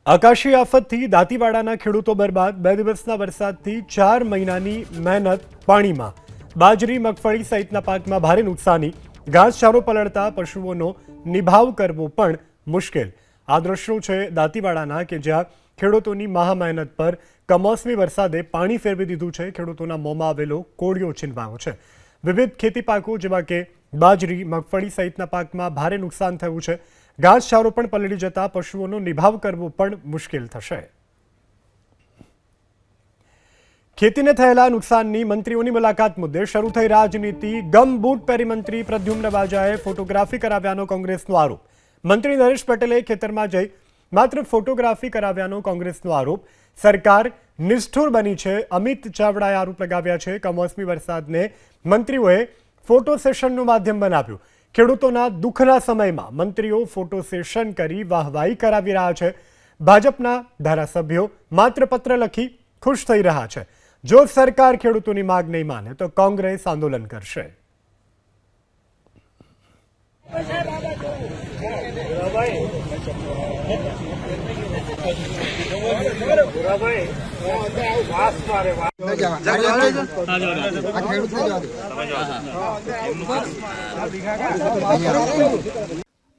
આકાશી આફતથી દાંતીવાડાના ખેડૂતો બરબાદ। 2 દિવસના વરસાદથી 4 મહિનાની મહેનત પાણીમાં। બાજરી, મગફળી સહિતના પાકમાં ભારે નુકસાની। ઘાસચારો પલળતા પશુઓનો નિભાવ કરવો પણ મુશ્કેલ। આ દ્રશ્યો છે દાંતીવાડાના કે જ્યાં ખેડૂતોની મહામહેનત પર કમોસમી વરસાદે પાણી ફેરવી દીધું છે। ખેડૂતોના મોંમાં આવેલો કોળિયો છીનવાયો છે। વિવિધ ખેતી પાકો જેવા કે બાજરી, મગફળી સહિતના પાકમાં ભારે નુકસાન થયું છે। ઘાસચારો પણ પલળી જતા પશુઓનો નિભાવ કરવો પણ મુશ્કેલ થશે। ખેતીને થયેલા નુકસાનની મંત્રીઓની મુલાકાત મુદ્દે શરૂ થઈ રાજનીતિ। ગમબૂટ પહેરી મંત્રી પ્રદ્યુમ્ન વાજાએ ફોટોગ્રાફી કરાવ્યાનો કોંગ્રેસનો આરોપ। મંત્રી નરેશ પટેલે ખેતરમાં જઈ માત્ર ફોટોગ્રાફી કરાવ્યાનો કોંગ્રેસનો આરોપ। સરકાર નિષ્ઠુર બની છે, અમિત ચાવડાએ આરોપ લગાવ્યા છે। કમોસમી વરસાદને મંત્રીઓએ ફોટો સેશનનું માધ્યમ બનાવ્યું। ખેડૂતોના દુઃખના સમયમાં મંત્રીઓ ફોટો સેશન કરી વાહવાહી કરાવી રહ્યા છે। ભાજપના ધારાસભ્યો માત્ર પત્ર લખી ખુશ થઈ રહ્યા છે। જો સરકાર ખેડૂતોની માંગ નહીં માને તો કોંગ્રેસ આંદોલન કરશે।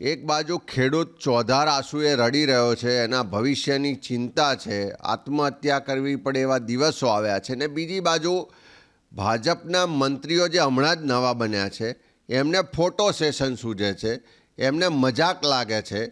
એક બાજુ ખેડૂત ચોધાર આંસુએ રડી રહ્યો છે, એના ભવિષ્યની ચિંતા છે, આત્મહત્યા કરવી પડે એવા દિવસો આવ્યા છે, ને બીજી બાજુ ભાજપના મંત્રીઓ જે હમણાં જ નવા બન્યા છે એમને ફોટો સેશન સૂઝે છે, એમને મજાક લાગે છે,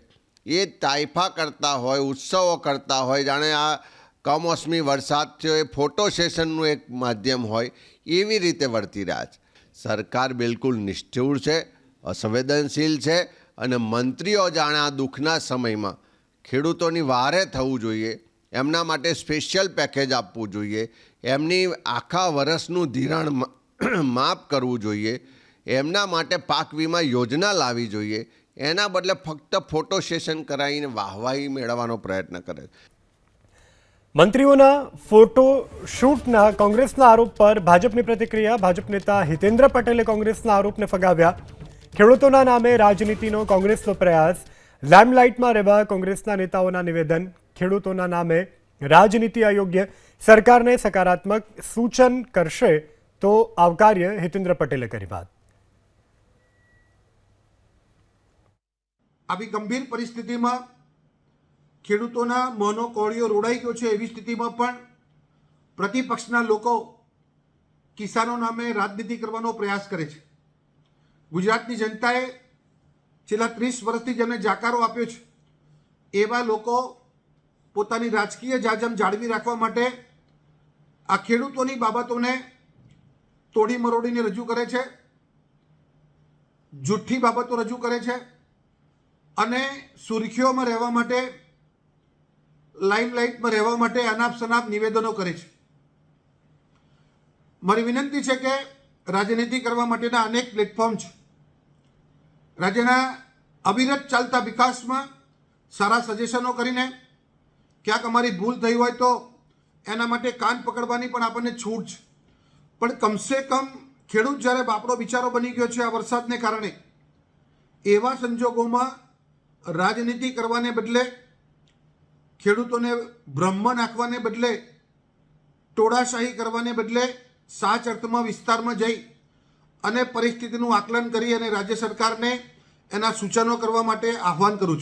એ તાઇફા કરતા હોય, ઉત્સવો કરતા હોય, જાણે આ કમોસમી વરસાદ થયો એ ફોટો સેશનનું એક માધ્યમ હોય એવી રીતે વર્તી રહ્યા છે। સરકાર બિલકુલ નિષ્ઠુર છે, અસંવેદનશીલ છે, અને મંત્રીઓ જાણે આ દુઃખના સમયમાં ખેડૂતોની વારે થવું જોઈએ, એમના માટે સ્પેશિયલ પેકેજ આપવું જોઈએ, એમની આખા વર્ષનું ધિરાણ માફ કરવું જોઈએ, એમના માટે પાક વીમા યોજના લાવવી જોઈએ। એના બદલે ફક્ત ફોટો સેશન કરાવીને વાહવાહી મેળવવાનો પ્રયત્ન કરે છે। મંત્રીઓના ફોટો શૂટના કોંગ્રેસના આરોપ પર ભાજપની પ્રતિક્રિયા। ભાજપ નેતા હિતેન્દ્ર પટેલે કોંગ્રેસના આરોપને ફગાવ્યા। ખેડૂતોના નામે રાજનીતિનો કોંગ્રેસનો પ્રયાસ। લાઇમલાઇટમાં રહેવા કોંગ્રેસના નેતાઓના નિવેદન। ખેડૂતોના નામે રાજનીતિ અયોગ્ય, સરકારને સકારાત્મક સૂચન કરશે તો આવકાર્ય, હિતેન્દ્ર પટેલે કરી વાત। આવી ગંભીર પરિસ્થિતિમાં ખેડૂતોના મોંનો કોળિયો રોડાઈ ગયો છે, એવી સ્થિતિમાં પણ પ્રતિપક્ષના લોકો કિસાનો નામે રાજનીતિ કરવાનો પ્રયાસ કરે છે। ગુજરાતની જનતાએ છેલ્લા 30 વર્ષથી જેમને જાકારો આપ્યો છે એવા લોકો પોતાની રાજકીય જાજમ જાળવી રાખવા માટે આ ખેડૂતોની બાબતોને તોડી મરોડીને રજૂ કરે છે, જૂઠ્ઠી બાબતો રજૂ કરે છે અને સુર્ખીઓમાં રહેવા માટે, લાઇમલાઇટમાં રહેવા માટે અનાપ શનાપ નિવેદનો કરે છે। મારી વિનંતી છે કે રાજનીતિ કરવા માટેના અનેક પ્લેટફોર્મ છે। રાજ્યના અવિરત ચાલતા વિકાસમાં સારા સજેશનો કરીને ક્યાંક અમારી ભૂલ થઈ હોય તો એના માટે કાન પકડવાની પણ આપણને છૂટ છે, પણ કમસે કમ ખેડૂત જ્યારે બાપડો બિચારો બની ગયો છે આ વરસાદને કારણે, એવા સંજોગોમાં રાજનીતિ કરવાને બદલે, ખેડૂતોને ભ્રમમાં નાખવાને બદલે, ટોળાશાહી કરવાને બદલે સાચ અર્થમાં વિસ્તારમાં જઈ અને પરિસ્થિતિનું આકલન કરી અને રાજ્ય સરકારને એના સૂચનો કરવા માટે આહ્વાન કરું છું।